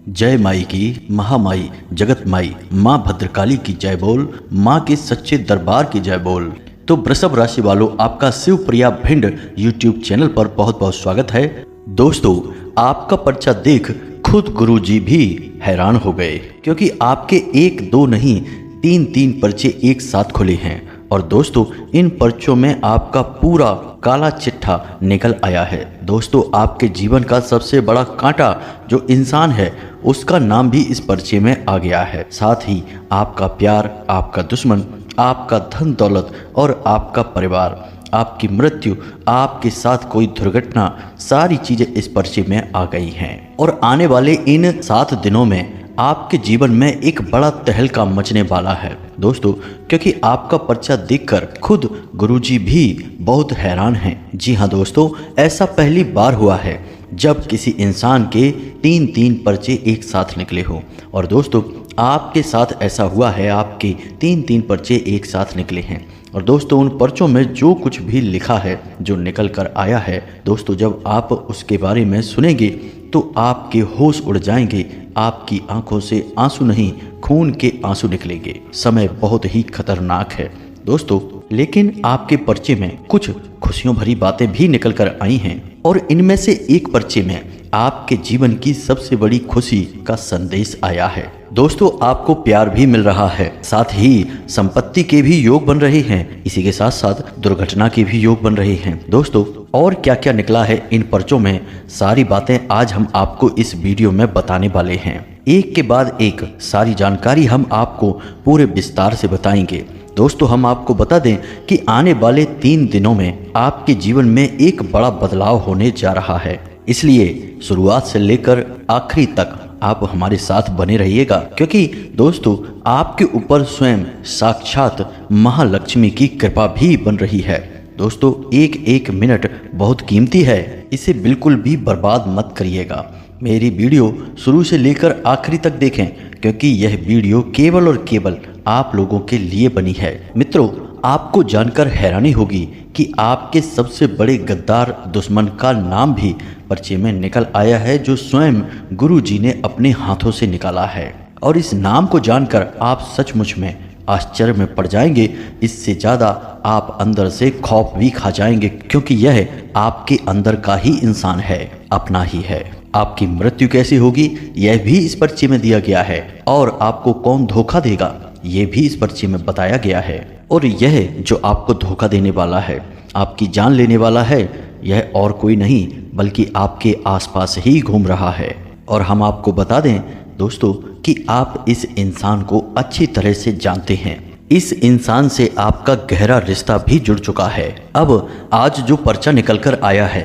जय माई की, महामाई, जगत माई, माँ भद्रकाली की जय बोल, माँ के सच्चे दरबार की जय बोल। तो वृषभ राशि वालों, आपका शिवप्रिया भिंड यूट्यूब चैनल पर बहुत बहुत स्वागत है। दोस्तों, आपका पर्चा देख खुद गुरुजी भी हैरान हो गए, क्योंकि आपके एक दो नहीं तीन तीन पर्चे एक साथ खुले हैं। और दोस्तों, इन पर्चों में आपका पूरा काला चिट्ठा निकल आया है। दोस्तों, आपके जीवन का सबसे बड़ा कांटा जो इंसान है, उसका नाम भी इस पर्चे में आ गया है। साथ ही आपका प्यार, आपका दुश्मन, आपका धन दौलत और आपका परिवार, आपकी मृत्यु, आपके साथ कोई दुर्घटना, सारी चीजें इस पर्चे में आ गई हैं। और आने वाले इन 7 दिनों में आपके जीवन में एक बड़ा तहलका मचने वाला है दोस्तों, क्योंकि आपका पर्चा देखकर खुद गुरुजी भी बहुत हैरान हैं। जी हाँ दोस्तों, ऐसा पहली बार हुआ है जब किसी इंसान के 3 पर्चे एक साथ निकले हो। और दोस्तों, आपके साथ ऐसा हुआ है, आपके 3 पर्चे एक साथ निकले हैं। और दोस्तों, उन पर्चों में जो कुछ भी लिखा है, जो निकल कर आया है दोस्तों, जब आप उसके बारे में सुनेंगे तो आपके होश उड़ जाएंगे, आपकी आंखों से आंसू नहीं खून के आंसू निकलेंगे। समय बहुत ही खतरनाक है दोस्तों, लेकिन आपके पर्चे में कुछ खुशियों भरी बातें भी निकल कर आई हैं। और इनमें से एक पर्चे में आपके जीवन की सबसे बड़ी खुशी का संदेश आया है। दोस्तों, आपको प्यार भी मिल रहा है, साथ ही संपत्ति के भी योग बन रहे हैं, इसी के साथ साथ दुर्घटना के भी योग बन रहे हैं। दोस्तों, और क्या क्या निकला है इन पर्चों में, सारी बातें आज हम आपको इस वीडियो में बताने वाले हैं। एक के बाद एक सारी जानकारी हम आपको पूरे विस्तार से बताएंगे। दोस्तों, हम आपको बता दें कि आने वाले 3 दिनों में आपके जीवन में एक बड़ा बदलाव होने जा रहा है, इसलिए शुरुआत से लेकर आखिरी तक आप हमारे साथ बने रहिएगा, क्योंकि दोस्तों, आपके ऊपर स्वयं साक्षात महालक्ष्मी की कृपा भी बन रही है। दोस्तों, एक एक मिनट बहुत कीमती है, इसे बिल्कुल भी बर्बाद मत करिएगा। मेरी वीडियो शुरू से लेकर आखिरी तक देखें, क्योंकि यह वीडियो केवल और केवल आप लोगों के लिए बनी है। मित्रों, आपको जानकर हैरानी होगी कि आपके सबसे बड़े गद्दार दुश्मन का नाम भी पर्चे में निकल आया है, जो स्वयं गुरुजी ने अपने हाथों से निकाला है। और इस नाम को जानकर आप सचमुच में आश्चर्य में पड़ जाएंगे। इससे ज़्यादा आप अंदर से खौफ भी खा जाएंगे, क्योंकि यह आपके अंदर का ही इंसान है, अपना ही है। आपकी मृत्यु कैसे होगी यह भी इस पर्चे में दिया गया है, और आपको कौन धोखा देगा यह भी इस पर्चे में बताया गया है। और यह जो आपको धोखा देने वाला है, आपकी जान लेने वाला है, यह और कोई नहीं बल्कि आपके आसपास ही घूम रहा है। और हम आपको बता दें दोस्तों कि आप इस इंसान को अच्छी तरह से जानते हैं। इस इंसान से आपका गहरा रिश्ता भी जुड़ चुका है। अब आज जो पर्चा निकल कर आया है,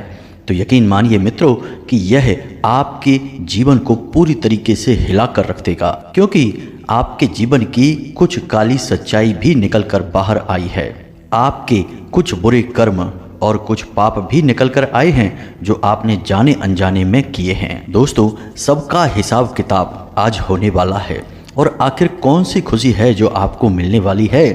तो यकीन मानिए मित्रों कि यह आपके जीवन को पूरी तरीके से हिला कर रख देगा, क्योंकि आपके जीवन की कुछ काली सच्चाई भी निकल कर बाहर आई है। आपके कुछ बुरे कर्म और कुछ पाप भी निकल कर आए हैं, जो आपने जाने अनजाने में किए हैं। दोस्तों, सबका हिसाब किताब आज होने वाला है। और आखिर कौन सी खुशी है जो आपको मिलने वाली है,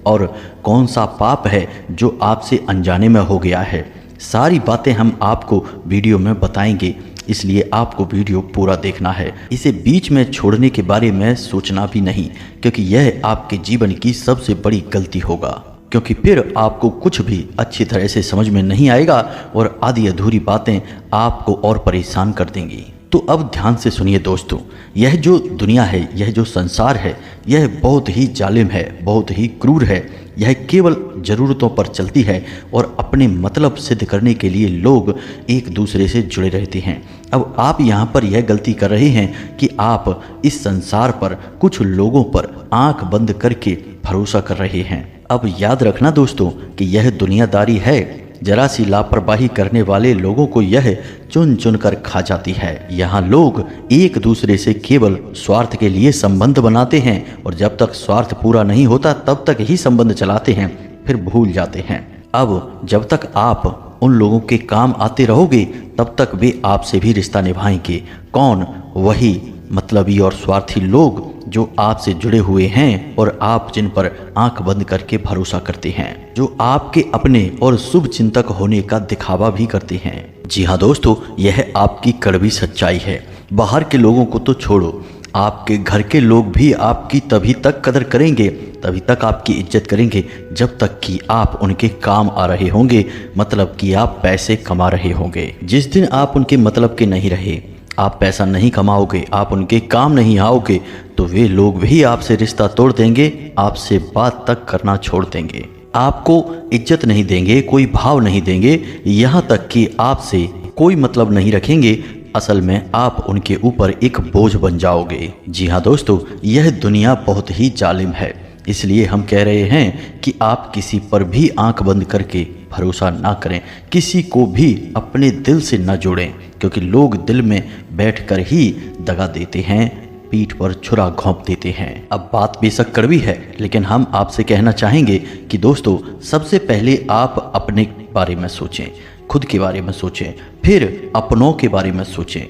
और कौन सा पाप है जो आपसे अनजाने में हो गया है, सारी बातें हम आपको वीडियो में बताएंगे। इसलिए आपको वीडियो पूरा देखना है, इसे बीच में छोड़ने के बारे में सोचना भी नहीं, क्योंकि यह आपके जीवन की सबसे बड़ी गलती होगा, क्योंकि फिर आपको कुछ भी अच्छी तरह से समझ में नहीं आएगा और आधी अधूरी बातें आपको और परेशान कर देंगी। तो अब ध्यान से सुनिए दोस्तों, यह जो दुनिया है, यह जो संसार है, यह बहुत ही जालिम है, बहुत ही क्रूर है। यह केवल ज़रूरतों पर चलती है और अपने मतलब सिद्ध करने के लिए लोग एक दूसरे से जुड़े रहते हैं। अब आप यहाँ पर यह गलती कर रहे हैं कि आप इस संसार पर कुछ लोगों पर आंख बंद करके भरोसा कर रहे हैं। अब याद रखना दोस्तों कि यह दुनियादारी है, जरा सी लापरवाही करने वाले लोगों को यह चुन चुन कर खा जाती है। यहाँ लोग एक दूसरे से केवल स्वार्थ के लिए संबंध बनाते हैं, और जब तक स्वार्थ पूरा नहीं होता तब तक ही संबंध चलाते हैं, फिर भूल जाते हैं। अब जब तक आप उन लोगों के काम आते रहोगे, तब तक वे आपसे भी रिश्ता निभाएंगे। कौन? वही मतलबी और स्वार्थी लोग जो आपसे जुड़े हुए हैं और आप जिन पर आंख बंद करके भरोसा करते हैं, जो आपके अपने और शुभ चिंतक होने का दिखावा भी करते हैं। जी हाँ दोस्तों, यह आपकी कड़वी सच्चाई है। बाहर के लोगों को तो छोड़ो, आपके घर के लोग भी आपकी तभी तक कदर करेंगे, तभी तक आपकी इज्जत करेंगे जब तक कि आप उनके काम आ रहे होंगे, मतलब कि आप पैसे कमा रहे होंगे। जिस दिन आप उनके मतलब के नहीं रहे, आप पैसा नहीं कमाओगे, आप उनके काम नहीं आओगे, तो वे लोग भी आपसे रिश्ता तोड़ देंगे, आपसे बात तक करना छोड़ देंगे, आपको इज्जत नहीं देंगे, कोई भाव नहीं देंगे, यहाँ तक कि आपसे कोई मतलब नहीं रखेंगे। असल में आप उनके ऊपर एक बोझ बन जाओगे। जी हाँ दोस्तों, यह दुनिया बहुत ही जालिम है, इसलिए हम कह रहे हैं कि आप किसी पर भी आंख बंद करके भरोसा ना करें, किसी को भी अपने दिल से न जोड़ें, क्योंकि लोग दिल में बैठकर ही दगा देते हैं, पीठ पर छुरा घोंप देते हैं। अब बात बेशक कड़वी है, लेकिन हम आपसे कहना चाहेंगे कि दोस्तों, सबसे पहले आप अपने बारे में सोचें, खुद के बारे में सोचें, फिर अपनों के बारे में सोचें।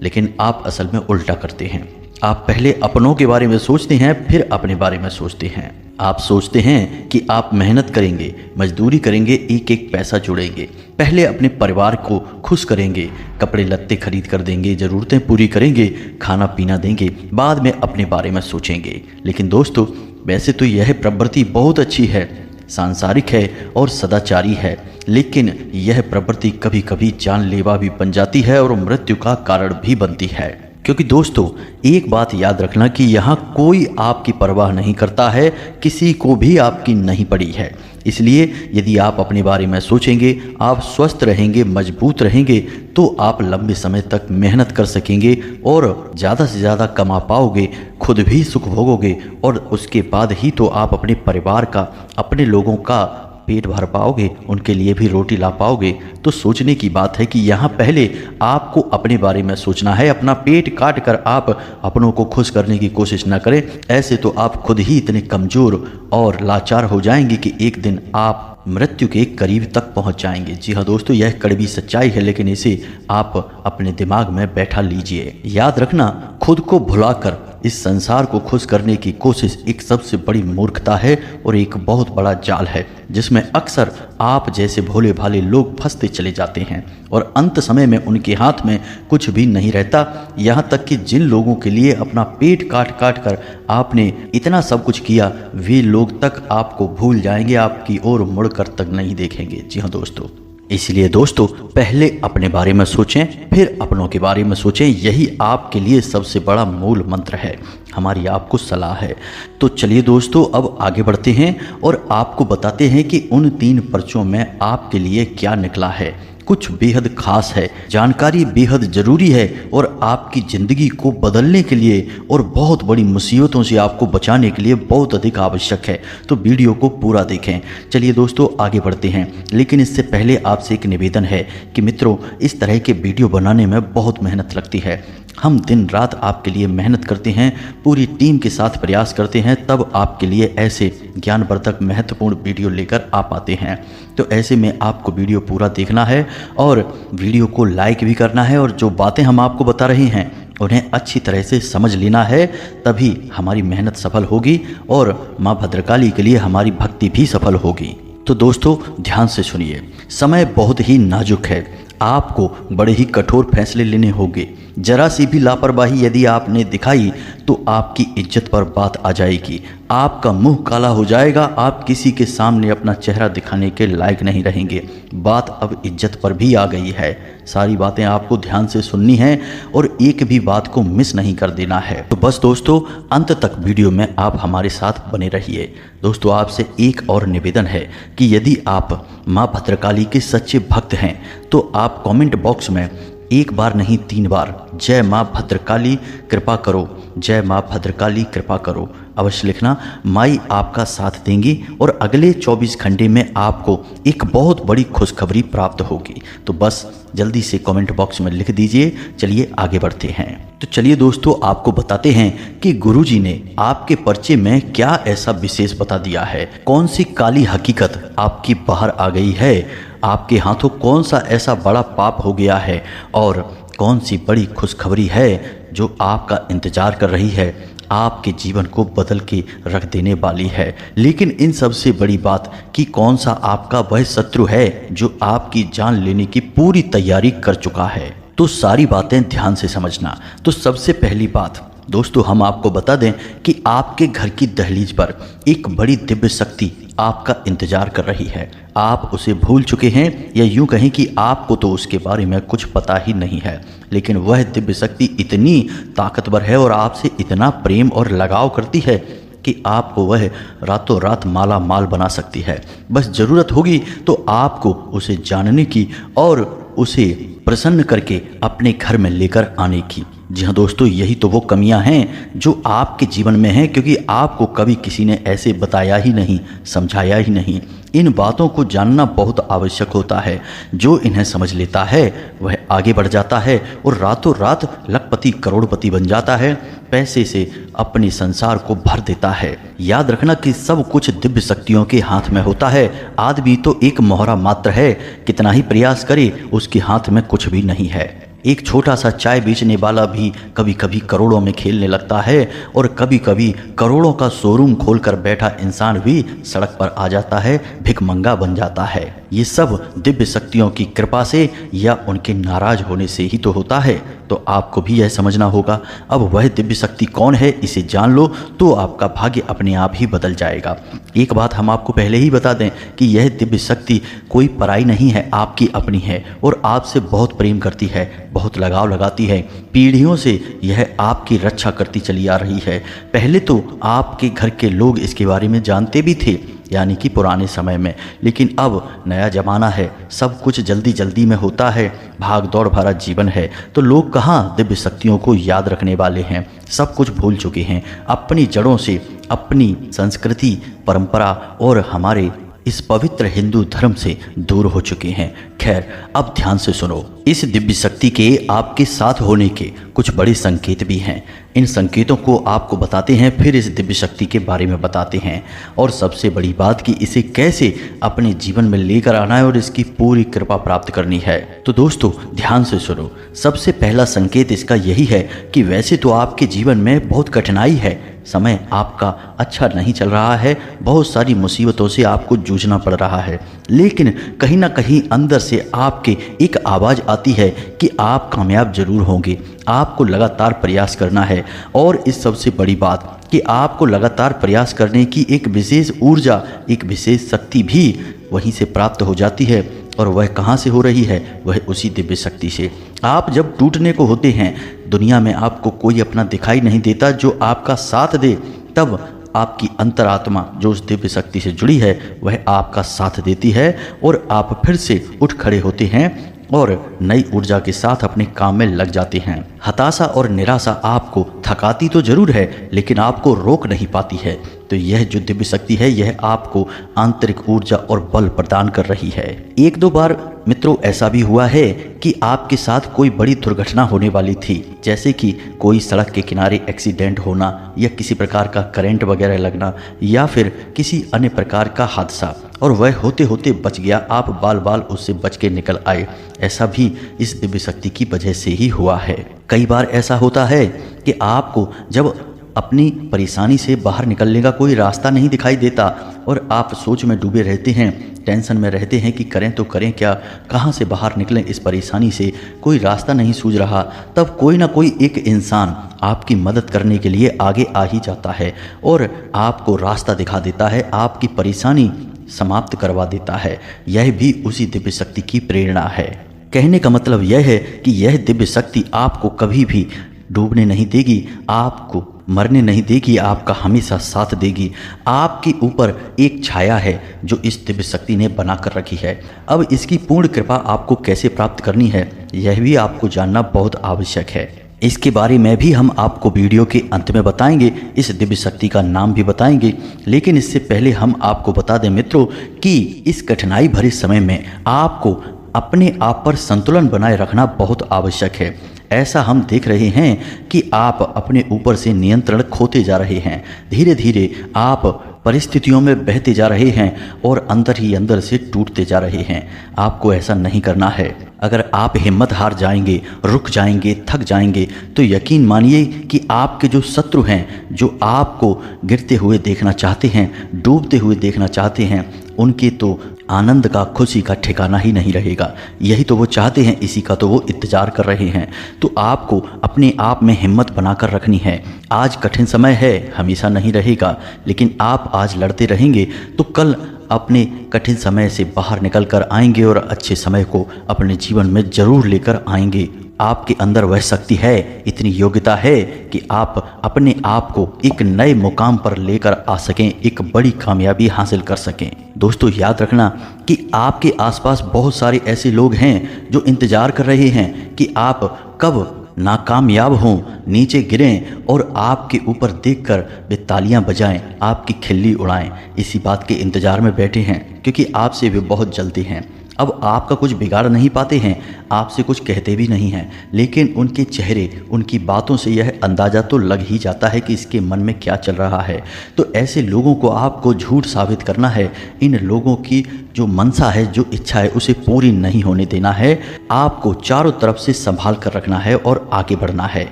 लेकिन आप असल में उल्टा करते हैं, आप पहले अपनों के बारे में सोचते हैं, फिर अपने बारे में सोचते हैं। आप सोचते हैं कि आप मेहनत करेंगे, मजदूरी करेंगे, एक एक पैसा जोड़ेंगे, पहले अपने परिवार को खुश करेंगे, कपड़े लत्ते खरीद कर देंगे, ज़रूरतें पूरी करेंगे, खाना पीना देंगे, बाद में अपने बारे में सोचेंगे। लेकिन दोस्तों, वैसे तो यह प्रवृत्ति बहुत अच्छी है, सांसारिक है और सदाचारी है, लेकिन यह प्रवृत्ति कभी कभी जानलेवा भी बन जाती है और मृत्यु का कारण भी बनती है। क्योंकि दोस्तों, एक बात याद रखना कि यहाँ कोई आपकी परवाह नहीं करता है, किसी को भी आपकी नहीं पड़ी है। इसलिए यदि आप अपने बारे में सोचेंगे, आप स्वस्थ रहेंगे, मजबूत रहेंगे, तो आप लंबे समय तक मेहनत कर सकेंगे और ज़्यादा से ज़्यादा कमा पाओगे, खुद भी सुख भोगोगे, और उसके बाद ही तो आप अपने परिवार का, अपने लोगों का पेट भर पाओगे, उनके लिए भी रोटी ला पाओगे। तो सोचने की बात है कि यहाँ पहले आपको अपने बारे में सोचना है, अपना पेट काट कर आप अपनों को खुश करने की कोशिश न करें, ऐसे तो आप खुद ही इतने कमज़ोर और लाचार हो जाएंगे कि एक दिन आप मृत्यु के करीब तक पहुंच जाएंगे। जी हाँ दोस्तों, यह कड़वी सच्चाई है, लेकिन इसे आप अपने दिमाग में बैठा लीजिए। याद रखना, खुद को भुलाकर इस संसार को खुश करने की कोशिश एक सबसे बड़ी मूर्खता है और एक बहुत बड़ा जाल है, जिसमें अक्सर आप जैसे भोले भाले लोग फंसते चले जाते हैं और अंत समय में उनके हाथ में कुछ भी नहीं रहता। यहाँ तक कि जिन लोगों के लिए अपना पेट काट काट कर आपने इतना सब कुछ किया, वे लोग तक आपको भूल जाएंगे, आपकी ओर मुड़कर तक नहीं देखेंगे। जी हाँ दोस्तों, इसलिए दोस्तों, पहले अपने बारे में सोचें, फिर अपनों के बारे में सोचें। यही आपके लिए सबसे बड़ा मूल मंत्र है, हमारी आपको सलाह है। तो चलिए दोस्तों, अब आगे बढ़ते हैं और आपको बताते हैं कि उन 3 पर्चों में आपके लिए क्या निकला है। कुछ बेहद खास है, जानकारी बेहद ज़रूरी है और आपकी ज़िंदगी को बदलने के लिए और बहुत बड़ी मुसीबतों से आपको बचाने के लिए बहुत अधिक आवश्यक है। तो वीडियो को पूरा देखें। चलिए दोस्तों, आगे बढ़ते हैं, लेकिन इससे पहले आपसे एक निवेदन है कि मित्रों, इस तरह के वीडियो बनाने में बहुत मेहनत लगती है। हम दिन रात आपके लिए मेहनत करते हैं, पूरी टीम के साथ प्रयास करते हैं, तब आपके लिए ऐसे ज्ञानवर्धक महत्वपूर्ण वीडियो लेकर आ पाते हैं। तो ऐसे में आपको वीडियो पूरा देखना है और वीडियो को लाइक भी करना है, और जो बातें हम आपको बता रहे हैं उन्हें अच्छी तरह से समझ लेना है, तभी हमारी मेहनत सफल होगी और माँ भद्रकाली के लिए हमारी भक्ति भी सफल होगी। तो दोस्तों, ध्यान से सुनिए, समय बहुत ही नाजुक है, आपको बड़े ही कठोर फैसले लेने होंगे। जरा सी भी लापरवाही यदि आपने दिखाई तो आपकी इज्जत पर बात आ जाएगी, आपका मुंह काला हो जाएगा, आप किसी के सामने अपना चेहरा दिखाने के लायक नहीं रहेंगे। बात अब इज्जत पर भी आ गई है, सारी बातें आपको ध्यान से सुननी है और एक भी बात को मिस नहीं कर देना है। तो बस दोस्तों, अंत तक वीडियो में आप हमारे साथ बने रहिए। दोस्तों, आपसे एक और निवेदन है कि यदि आप माँ भद्रकाली के सच्चे भक्त हैं तो आप कमेंट बॉक्स में एक बार नहीं 3 बार जय माँ भद्रकाली कृपा करो, जय माँ भद्रकाली कृपा करो अवश्य लिखना। माई आपका साथ देंगी और अगले 24 घंटे में आपको एक बहुत बड़ी खुशखबरी प्राप्त होगी। तो बस जल्दी से कमेंट बॉक्स में लिख दीजिए। चलिए आगे बढ़ते हैं। तो चलिए दोस्तों, आपको बताते हैं कि गुरुजी ने आपके पर्चे में क्या ऐसा विशेष बता दिया है, कौन सी काली हकीकत आपकी बाहर आ गई है, आपके हाथों कौन सा ऐसा बड़ा पाप हो गया है और कौन सी बड़ी खुशखबरी है जो आपका इंतजार कर रही है, आपके जीवन को बदल के रख देने वाली है। लेकिन इन सबसे बड़ी बात कि कौन सा आपका वह शत्रु है जो आपकी जान लेने की पूरी तैयारी कर चुका है। तो सारी बातें ध्यान से समझना। तो सबसे पहली बात दोस्तों, हम आपको बता दें कि आपके घर की दहलीज पर एक बड़ी दिव्य शक्ति आपका इंतजार कर रही है। आप उसे भूल चुके हैं या यूं कहें कि आपको तो उसके बारे में कुछ पता ही नहीं है, लेकिन वह दिव्य शक्ति इतनी ताकतवर है और आपसे इतना प्रेम और लगाव करती है कि आपको वह रातों रात माला माल बना सकती है। बस ज़रूरत होगी तो आपको उसे जानने की और उसे प्रसन्न करके अपने घर में लेकर आने की। जी हाँ दोस्तों, यही तो वो कमियां हैं जो आपके जीवन में हैं, क्योंकि आपको कभी किसी ने ऐसे बताया ही नहीं, समझाया ही नहीं। इन बातों को जानना बहुत आवश्यक होता है। जो इन्हें समझ लेता है वह आगे बढ़ जाता है और रातों रात लखपति करोड़पति बन जाता है, पैसे से अपने संसार को भर देता है। याद रखना कि सब कुछ दिव्य शक्तियों के हाथ में होता है। आदमी तो एक मोहरा मात्र है, कितना ही प्रयास करे उसके हाथ में कुछ भी नहीं है। एक छोटा सा चाय बेचने वाला भी कभी कभी करोड़ों में खेलने लगता है और कभी कभी करोड़ों का शोरूम खोलकर बैठा इंसान भी सड़क पर आ जाता है, भिखमंगा बन जाता है। ये सब दिव्य शक्तियों की कृपा से या उनके नाराज होने से ही तो होता है। तो आपको भी यह समझना होगा। अब वह दिव्य शक्ति कौन है, इसे जान लो तो आपका भाग्य अपने आप ही बदल जाएगा। एक बात हम आपको पहले ही बता दें कि यह दिव्य शक्ति कोई पराई नहीं है, आपकी अपनी है और आपसे बहुत प्रेम करती है, बहुत लगाव लगाती है। पीढ़ियों से यह आपकी रक्षा करती चली आ रही है। पहले तो आपके घर के लोग इसके बारे में जानते भी थे, यानी कि पुराने समय में, लेकिन अब नया ज़माना है, सब कुछ जल्दी जल्दी में होता है, भाग दौड़ भरा जीवन है, तो लोग कहाँ दिव्य शक्तियों को याद रखने वाले हैं। सब कुछ भूल चुके हैं, अपनी जड़ों से, अपनी संस्कृति, परंपरा और हमारे इस पवित्र हिंदू धर्म से दूर हो चुके हैं। खैर, अब ध्यान से सुनो। इस दिव्य शक्ति के आपके साथ होने के कुछ बड़े संकेत भी हैं। इन संकेतों को आपको बताते हैं, फिर इस दिव्य शक्ति के बारे में बताते हैं और सबसे बड़ी बात कि इसे कैसे अपने जीवन में लेकर आना है और इसकी पूरी कृपा प्राप्त करनी है। तो दोस्तों ध्यान से सुनो। सबसे पहला संकेत इसका यही है कि वैसे तो आपके जीवन में बहुत कठिनाई है, समय आपका अच्छा नहीं चल रहा है, बहुत सारी मुसीबतों से आपको जूझना पड़ रहा है, लेकिन कहीं ना कहीं अंदर से आपके एक आवाज़ आती है कि आप कामयाब जरूर होंगे। आपको लगातार प्रयास करना है और इस सबसे बड़ी बात कि आपको लगातार प्रयास करने की एक विशेष ऊर्जा, एक विशेष शक्ति भी वहीं से प्राप्त हो जाती है। और वह कहाँ से हो रही है? वह उसी दिव्य शक्ति से। आप जब टूटने को होते हैं, दुनिया में आपको कोई अपना दिखाई नहीं देता जो आपका साथ दे, तब आपकी अंतरात्मा जो उस दिव्य शक्ति से जुड़ी है वह आपका साथ देती है और आप फिर से उठ खड़े होते हैं और नई ऊर्जा के साथ अपने काम में लग जाते हैं। हताशा और निराशा आपको थकाती तो जरूर है, लेकिन आपको रोक नहीं पाती है। तो यह जो दिव्य शक्ति है यह आपको आंतरिक ऊर्जा और बल प्रदान कर रही है। एक दो बार मित्रों ऐसा भी हुआ है कि आपके साथ कोई बड़ी दुर्घटना होने वाली थी, जैसे कि कोई सड़क के किनारे एक्सीडेंट होना या किसी प्रकार का करंट वगैरह लगना या फिर किसी अन्य प्रकार का हादसा, और वह होते होते बच गया, आप बाल बाल उससे बच के निकल आए। ऐसा भी इस दिव्य शक्ति की वजह से ही हुआ है। कई बार ऐसा होता है कि आपको जब अपनी परेशानी से बाहर निकलने का कोई रास्ता नहीं दिखाई देता और आप सोच में डूबे रहते हैं, टेंशन में रहते हैं कि करें तो करें क्या, कहाँ से बाहर निकलें इस परेशानी से, कोई रास्ता नहीं सूझ रहा, तब कोई ना कोई एक इंसान आपकी मदद करने के लिए आगे आ ही जाता है और आपको रास्ता दिखा देता है, आपकी परेशानी समाप्त करवा देता है। यह भी उसी दिव्य शक्ति की प्रेरणा है। कहने का मतलब यह है कि यह दिव्य शक्ति आपको कभी भी डूबने नहीं देगी, आपको मरने नहीं देगी, आपका हमेशा साथ देगी। आपके ऊपर एक छाया है जो इस दिव्य शक्ति ने बना कर रखी है। अब इसकी पूर्ण कृपा आपको कैसे प्राप्त करनी है यह भी आपको जानना बहुत आवश्यक है। इसके बारे में भी हम आपको वीडियो के अंत में बताएंगे, इस दिव्य शक्ति का नाम भी बताएंगे। लेकिन इससे पहले हम आपको बता दें मित्रों कि इस कठिनाई भरे समय में आपको अपने आप पर संतुलन बनाए रखना बहुत आवश्यक है। ऐसा हम देख रहे हैं कि आप अपने ऊपर से नियंत्रण खोते जा रहे हैं, धीरे धीरे आप परिस्थितियों में बहते जा रहे हैं और अंदर ही अंदर से टूटते जा रहे हैं। आपको ऐसा नहीं करना है। अगर आप हिम्मत हार जाएंगे, रुक जाएंगे, थक जाएंगे, तो यकीन मानिए कि आपके जो शत्रु हैं, जो आपको गिरते हुए देखना चाहते हैं, डूबते हुए देखना चाहते हैं, उनके तो आनंद का, खुशी का ठिकाना ही नहीं रहेगा। यही तो वो चाहते हैं, इसी का तो वो इंतजार कर रहे हैं। तो आपको अपने आप में हिम्मत बनाकर रखनी है। आज कठिन समय है, हमेशा नहीं रहेगा, लेकिन आप आज लड़ते रहेंगे तो कल अपने कठिन समय से बाहर निकल कर आएंगे और अच्छे समय को अपने जीवन में ज़रूर लेकर आएंगे। आपके अंदर वह शक्ति है, इतनी योग्यता है कि आप अपने आप को एक नए मुकाम पर लेकर आ सकें, एक बड़ी कामयाबी हासिल कर सकें। दोस्तों याद रखना कि आपके आसपास बहुत सारे ऐसे लोग हैं जो इंतज़ार कर रहे हैं कि आप कब नाकामयाब हों, नीचे गिरें और आपके ऊपर देखकर वे तालियां बजाएं, आपकी खिल्ली उड़ाएं। इसी बात के इंतज़ार में बैठे हैं क्योंकि आपसे वे बहुत जलते हैं। अब आपका कुछ बिगाड़ नहीं पाते हैं, आपसे कुछ कहते भी नहीं हैं, लेकिन उनके चेहरे, उनकी बातों से यह अंदाज़ा तो लग ही जाता है कि इसके मन में क्या चल रहा है। तो ऐसे लोगों को आपको झूठ साबित करना है। इन लोगों की जो मनसा है, जो इच्छा है, उसे पूरी नहीं होने देना है। आपको चारों तरफ से संभाल कर रखना है और आगे बढ़ना है।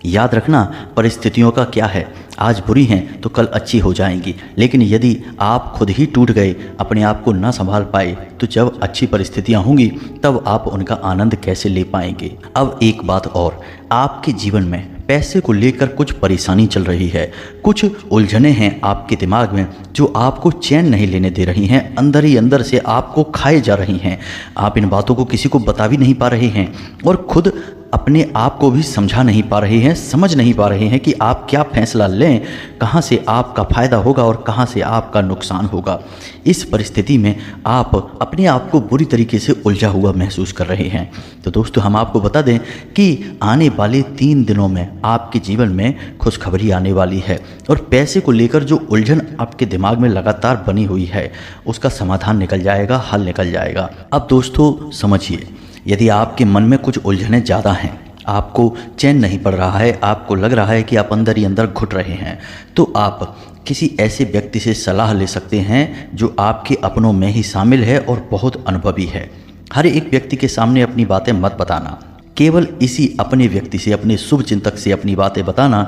याद रखना, परिस्थितियों का क्या है, आज बुरी हैं तो कल अच्छी हो जाएंगी, लेकिन यदि आप खुद ही टूट गए, अपने आप को ना संभाल पाए, तो जब अच्छी परिस्थितियां होंगी तब आप उनका आनंद कैसे ले पाएंगे। अब एक बात और, आपके जीवन में पैसे को लेकर कुछ परेशानी चल रही है, कुछ उलझने हैं आपके दिमाग में जो आपको चैन नहीं लेने दे रही हैं, अंदर ही अंदर से आपको खाए जा रही हैं। आप इन बातों को किसी को बता भी नहीं पा रहे हैं और खुद अपने आप को भी समझा नहीं पा रहे हैं, समझ नहीं पा रहे हैं कि आप क्या फैसला लें, कहाँ से आपका फ़ायदा होगा और कहाँ से आपका नुकसान होगा। इस परिस्थिति में आप अपने आप को बुरी तरीके से उलझा हुआ महसूस कर रहे हैं। तो दोस्तों हम आपको बता दें कि आने वाले 3 दिनों में आपके जीवन में खुशखबरी आने वाली है और पैसे को लेकर जो उलझन आपके दिमाग में लगातार बनी हुई है, उसका समाधान निकल जाएगा, हल निकल जाएगा। अब दोस्तों समझिए, यदि आपके मन में कुछ उलझनें ज़्यादा हैं, आपको चैन नहीं पड़ रहा है, आपको लग रहा है कि आप अंदर ही अंदर घुट रहे हैं, तो आप किसी ऐसे व्यक्ति से सलाह ले सकते हैं जो आपके अपनों में ही शामिल है और बहुत अनुभवी है। हर एक व्यक्ति के सामने अपनी बातें मत बताना, केवल इसी अपने व्यक्ति से, अपने शुभ चिंतक से अपनी बातें बताना।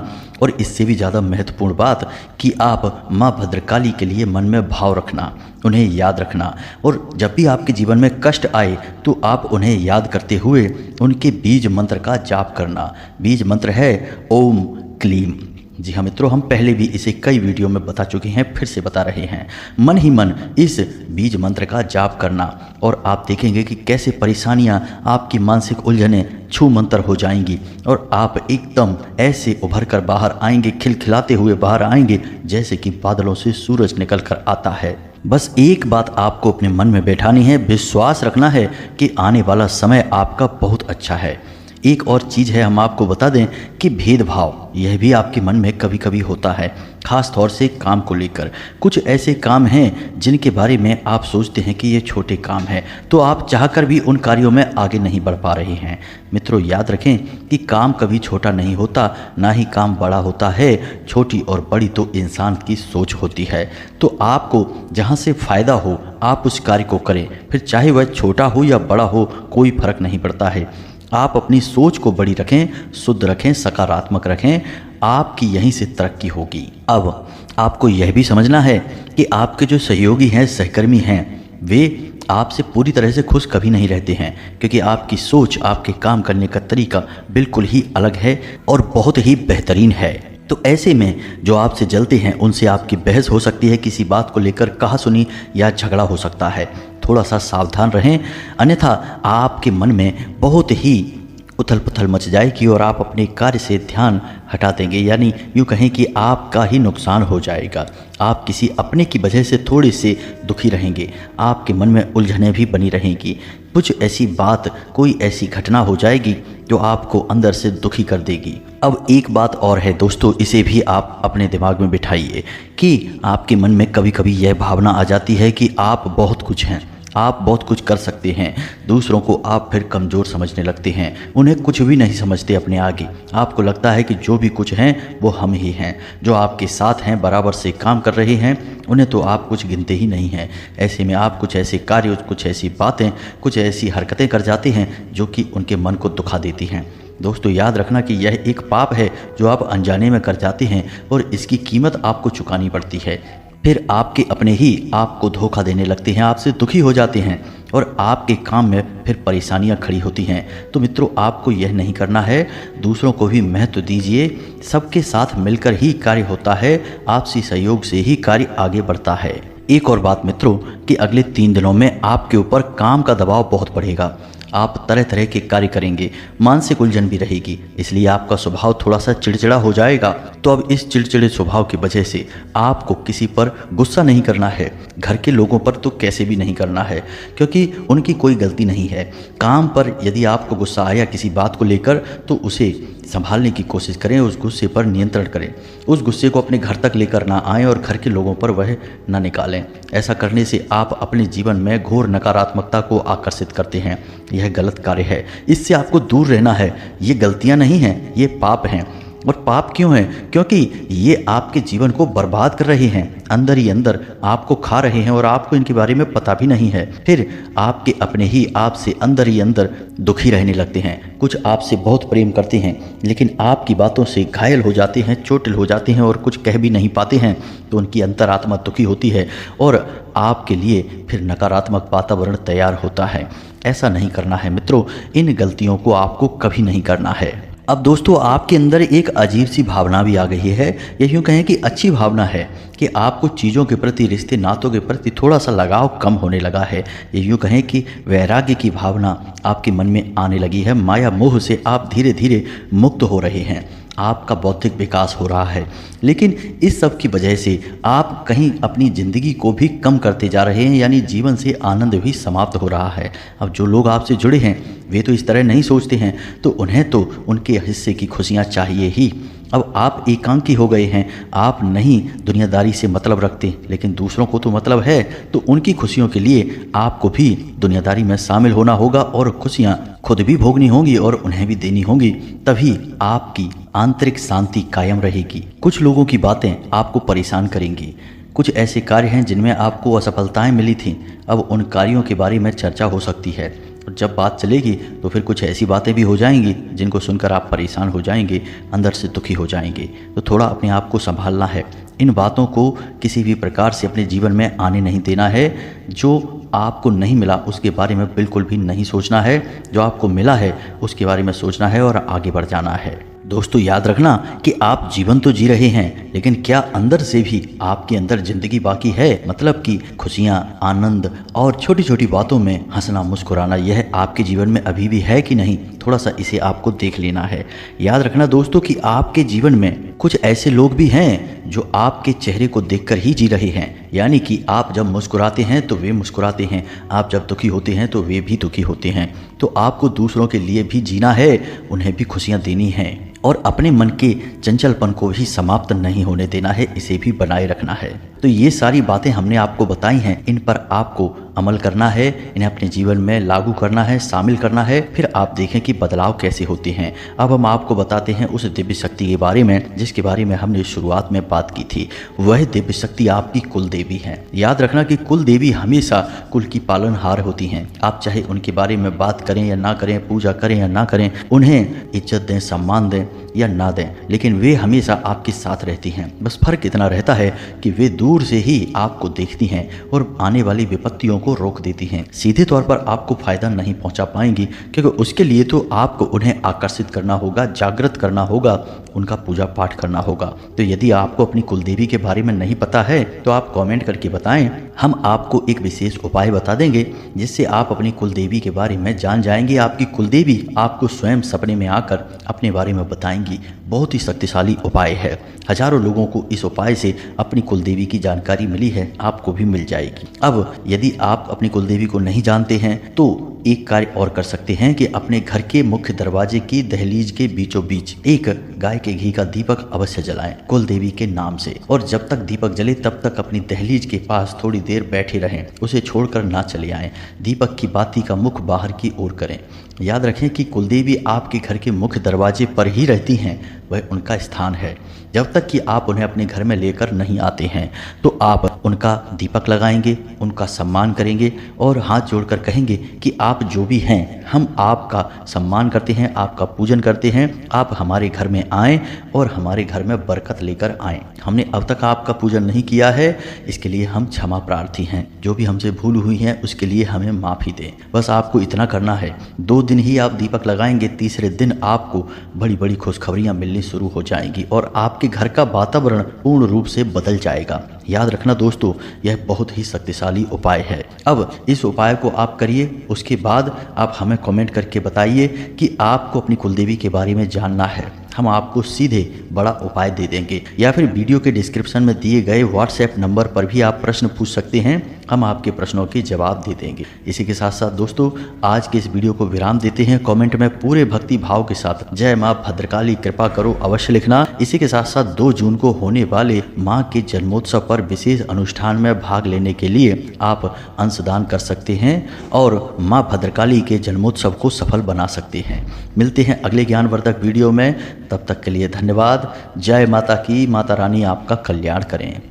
और इससे भी ज़्यादा महत्वपूर्ण बात कि आप माँ भद्रकाली के लिए मन में भाव रखना, उन्हें याद रखना। और जब भी आपके जीवन में कष्ट आए तो आप उन्हें याद करते हुए उनके बीज मंत्र का जाप करना। बीज मंत्र है ओम क्लीम। जी हाँ मित्रों, हम पहले भी इसे कई वीडियो में बता चुके हैं, फिर से बता रहे हैं। मन ही मन इस बीज मंत्र का जाप करना और आप देखेंगे कि कैसे परेशानियां, आपकी मानसिक उलझनें छू मंतर हो जाएंगी और आप एकदम ऐसे उभर कर बाहर आएंगे, खिलखिलाते हुए बाहर आएंगे जैसे कि बादलों से सूरज निकल कर आता है। बस एक बात आपको अपने मन में बैठानी है, विश्वास रखना है कि आने वाला समय आपका बहुत अच्छा है। एक और चीज़ है, हम आपको बता दें कि भेदभाव यह भी आपके मन में कभी कभी होता है, ख़ास तौर से काम को लेकर। कुछ ऐसे काम हैं जिनके बारे में आप सोचते हैं कि ये छोटे काम हैं, तो आप चाहकर भी उन कार्यों में आगे नहीं बढ़ पा रहे हैं। मित्रों याद रखें कि काम कभी छोटा नहीं होता, ना ही काम बड़ा होता है। छोटी और बड़ी तो इंसान की सोच होती है। तो आपको जहाँ से फ़ायदा हो आप उस कार्य को करें, फिर चाहे वह छोटा हो या बड़ा हो, कोई फ़र्क नहीं पड़ता है। आप अपनी सोच को बड़ी रखें, शुद्ध रखें, सकारात्मक रखें, आपकी यहीं से तरक्की होगी। अब आपको यह भी समझना है कि आपके जो सहयोगी हैं, सहकर्मी हैं, वे आपसे पूरी तरह से खुश कभी नहीं रहते हैं, क्योंकि आपकी सोच, आपके काम करने का तरीका बिल्कुल ही अलग है और बहुत ही बेहतरीन है। तो ऐसे में जो आपसे जलते हैं उनसे आपकी बहस हो सकती है, किसी बात को लेकर कहासुनी या झगड़ा हो सकता है। थोड़ा सा सावधान रहें, अन्यथा आपके मन में बहुत ही उथल पुथल मच जाएगी और आप अपने कार्य से ध्यान हटा देंगे, यानी यूँ कहें कि आपका ही नुकसान हो जाएगा। आप किसी अपने की वजह से थोड़े से दुखी रहेंगे, आपके मन में उलझनें भी बनी रहेंगी। कुछ ऐसी बात, कोई ऐसी घटना हो जाएगी जो आपको अंदर से दुखी कर देगी। अब एक बात और है दोस्तों, इसे भी आप अपने दिमाग में बिठाइए कि आपके मन में कभी कभी यह भावना आ जाती है कि आप बहुत कुछ हैं, आप बहुत कुछ कर सकते हैं। दूसरों को आप फिर कमज़ोर समझने लगते हैं, उन्हें कुछ भी नहीं समझते अपने आगे। आपको लगता है कि जो भी कुछ हैं वो हम ही हैं, जो आपके साथ हैं, बराबर से काम कर रहे हैं, उन्हें तो आप कुछ गिनते ही नहीं हैं। ऐसे में आप कुछ ऐसे कार्य, कुछ ऐसी बातें, कुछ ऐसी हरकतें कर जाते हैं जो कि उनके मन को दुखा देती हैं। दोस्तों याद रखना कि यह एक पाप है जो आप अनजाने में कर जाते हैं और इसकी कीमत आपको चुकानी पड़ती है। फिर आपके अपने ही आपको धोखा देने लगते हैं, आपसे दुखी हो जाते हैं और आपके काम में फिर परेशानियां खड़ी होती हैं। तो मित्रों, आपको यह नहीं करना है, दूसरों को भी महत्व दीजिए। सबके साथ मिलकर ही कार्य होता है, आपसी सहयोग से ही कार्य आगे बढ़ता है। एक और बात मित्रों कि अगले 3 दिनों में आपके ऊपर काम का दबाव बहुत बढ़ेगा, आप तरह तरह के कार्य करेंगे, मानसिक उलझन भी रहेगी, इसलिए आपका स्वभाव थोड़ा सा चिड़चिड़ा हो जाएगा। तो अब इस चिड़चिड़े स्वभाव की वजह से आपको किसी पर गुस्सा नहीं करना है, घर के लोगों पर तो कैसे भी नहीं करना है, क्योंकि उनकी कोई गलती नहीं है। काम पर यदि आपको गुस्सा आया किसी बात को लेकर तो उसे संभालने की कोशिश करें, उस गुस्से पर नियंत्रण करें, उस गुस्से को अपने घर तक लेकर ना आएं और घर के लोगों पर वह ना निकालें। ऐसा करने से आप अपने जीवन में घोर नकारात्मकता को आकर्षित करते हैं, यह गलत कार्य है, इससे आपको दूर रहना है। ये गलतियां नहीं हैं, ये पाप हैं। और पाप क्यों है? क्योंकि ये आपके जीवन को बर्बाद कर रहे हैं, अंदर ही अंदर आपको खा रहे हैं और आपको इनके बारे में पता भी नहीं है। फिर आपके अपने ही आपसे अंदर ही अंदर दुखी रहने लगते हैं। कुछ आपसे बहुत प्रेम करते हैं लेकिन आपकी बातों से घायल हो जाते हैं, चोटिल हो जाते हैं और कुछ कह भी नहीं पाते हैं, तो उनकी अंतरात्मा दुखी होती है और आपके लिए फिर नकारात्मक वातावरण तैयार होता है। ऐसा नहीं करना है मित्रों, इन गलतियों को आपको कभी नहीं करना है। अब दोस्तों, आपके अंदर एक अजीब सी भावना भी आ गई है, या यूँ कहें कि अच्छी भावना है कि आपको चीज़ों के प्रति, रिश्ते नातों के प्रति थोड़ा सा लगाव कम होने लगा है। ये यूँ कहें कि वैराग्य की भावना आपके मन में आने लगी है, माया मोह से आप धीरे धीरे मुक्त हो रहे हैं, आपका बौद्धिक विकास हो रहा है। लेकिन इस सब की वजह से आप कहीं अपनी ज़िंदगी को भी कम करते जा रहे हैं, यानी जीवन से आनंद भी समाप्त हो रहा है। अब जो लोग आपसे जुड़े हैं वे तो इस तरह नहीं सोचते हैं, तो उन्हें तो उनके हिस्से की खुशियाँ चाहिए ही। अब आप एकांकी हो गए हैं, आप नहीं दुनियादारी से मतलब रखते, लेकिन दूसरों को तो मतलब है, तो उनकी खुशियों के लिए आपको भी दुनियादारी में शामिल होना होगा और खुशियाँ खुद भी भोगनी होंगी और उन्हें भी देनी होंगी, तभी आपकी आंतरिक शांति कायम रहेगी। कुछ लोगों की बातें आपको परेशान करेंगी, कुछ ऐसे कार्य हैं जिनमें आपको असफलताएं मिली थीं, अब उन कार्यों के बारे में चर्चा हो सकती है और जब बात चलेगी तो फिर कुछ ऐसी बातें भी हो जाएंगी जिनको सुनकर आप परेशान हो जाएंगे, अंदर से दुखी हो जाएंगे। तो थोड़ा अपने आप को संभालना है, इन बातों को किसी भी प्रकार से अपने जीवन में आने नहीं देना है। जो आपको नहीं मिला उसके बारे में बिल्कुल भी नहीं सोचना है, जो आपको मिला है उसके बारे में सोचना है और आगे बढ़ जाना है। दोस्तों, याद रखना कि आप जीवन तो जी रहे हैं, लेकिन क्या अंदर से भी आपके अंदर जिंदगी बाकी है? मतलब कि खुशियाँ, आनंद और छोटी छोटी बातों में हंसना, मुस्कुराना, यह आपके जीवन में अभी भी है कि नहीं? थोड़ा सा इसे आपको देख लेना है। याद रखना दोस्तों कि आपके जीवन में कुछ ऐसे लोग भी हैं जो आपके चेहरे को देखकर ही जी रहे हैं, यानी कि आप जब मुस्कुराते हैं तो वे मुस्कुराते हैं, आप जब दुखी होते हैं तो वे भी दुखी होते हैं। तो आपको दूसरों के लिए भी जीना है, उन्हें भी खुशियाँ देनी हैं और अपने मन के चंचलपन को भी समाप्त नहीं होने देना है, इसे भी बनाए रखना है। तो ये सारी बातें हमने आपको बताई हैं, इन पर आपको अमल करना है, इन्हें अपने जीवन में लागू करना है, शामिल करना है, फिर आप देखें कि बदलाव कैसे होते हैं। अब हम आपको बताते हैं उस दिव्य शक्ति के बारे में जिसके बारे में हमने शुरुआत में बात की थी। वह दिव्य शक्ति आपकी कुल देवी है। याद रखना कि कुल देवी हमेशा कुल की पालनहार होती हैं। आप चाहे उनके बारे में बात करें या ना करें, पूजा करें या ना करें, उन्हें इज्जत दें, सम्मान दें या ना दें, लेकिन वे हमेशा आपके साथ रहती हैं। बस फर्क इतना रहता है कि वे दूर से ही आपको देखती हैं और आने वाली विपत्तियों को रोक देती हैं। सीधे तौर पर आपको फायदा नहीं पहुंचा पाएंगी, क्योंकि उसके लिए तो आपको उन्हें आकर्षित करना होगा, जागृत करना होगा, उनका पूजा पाठ करना होगा। तो यदि आपको अपनी कुलदेवी के बारे में नहीं पता है तो आप कमेंट करके बताएं, हम आपको एक विशेष उपाय बता देंगे जिससे आप अपनी कुलदेवी के बारे में जान जाएंगे। आपकी कुलदेवी आपको स्वयं सपने में आकर अपने बारे में बताएंगी। बहुत ही शक्तिशाली उपाय है, हजारों लोगों को इस उपाय से अपनी कुलदेवी की जानकारी मिली है, आपको भी मिल जाएगी। अब यदि आप अपनी कुलदेवी को नहीं जानते हैं तो एक कार्य और कर सकते हैं कि अपने घर के मुख्य दरवाजे की दहलीज के बीचों बीच एक गाय के घी का दीपक अवश्य जलाएं कुल देवी के नाम से, और जब तक दीपक जले तब तक अपनी दहलीज के पास थोड़ी देर बैठे रहें, उसे छोड़कर ना चले आएं। दीपक की बाती का मुख बाहर की ओर करें। याद रखें कि कुलदेवी आपके घर के मुख्य दरवाजे पर ही रहती हैं, वह उनका स्थान है। जब तक कि आप उन्हें अपने घर में लेकर नहीं आते हैं तो आप उनका दीपक लगाएंगे, उनका सम्मान करेंगे और हाथ जोड़कर कहेंगे कि आप जो भी हैं हम आपका सम्मान करते हैं, आपका पूजन करते हैं। आप हमारे घर में आएँ और हमारे घर में बरकत लेकर आएँ। हमने अब तक आपका पूजन नहीं किया है, इसके लिए हम क्षमा प्रार्थी हैं। जो भी हमसे भूल हुई है उसके लिए हमें माफ़ी दें। बस आपको इतना करना है। 2 दिन ही आप दीपक लगाएंगे, तीसरे दिन आपको बड़ी बड़ी खुशखबरियाँ मिलनी शुरू हो जाएंगी और आपके घर का वातावरण पूर्ण रूप से बदल जाएगा। याद रखना दोस्तों, यह बहुत ही शक्तिशाली उपाय है। अब इस उपाय को आप करिए, उसके बाद आप हमें कमेंट करके बताइए कि आपको अपनी कुलदेवी के बारे में जानना है। हम आपको सीधे बड़ा उपाय दे देंगे, या फिर वीडियो के डिस्क्रिप्शन में दिए गए व्हाट्सएप नंबर पर भी आप प्रश्न पूछ सकते हैं। हम आपके प्रश्नों के जवाब दे देंगे। इसी के साथ साथ दोस्तों, आज के इस वीडियो को विराम देते हैं। कमेंट में पूरे भक्ति भाव के साथ जय माँ भद्रकाली कृपा करो अवश्य लिखना। इसी के साथ साथ 2 जून को होने वाले माँ के जन्मोत्सव पर विशेष अनुष्ठान में भाग लेने के लिए आप अंशदान कर सकते हैं और माँ भद्रकाली के जन्मोत्सव को सफल बना सकते हैं। मिलते हैं अगले ज्ञानवर्धक वीडियो में, तब तक के लिए धन्यवाद। जय माता की, माता रानी आपका कल्याण करें।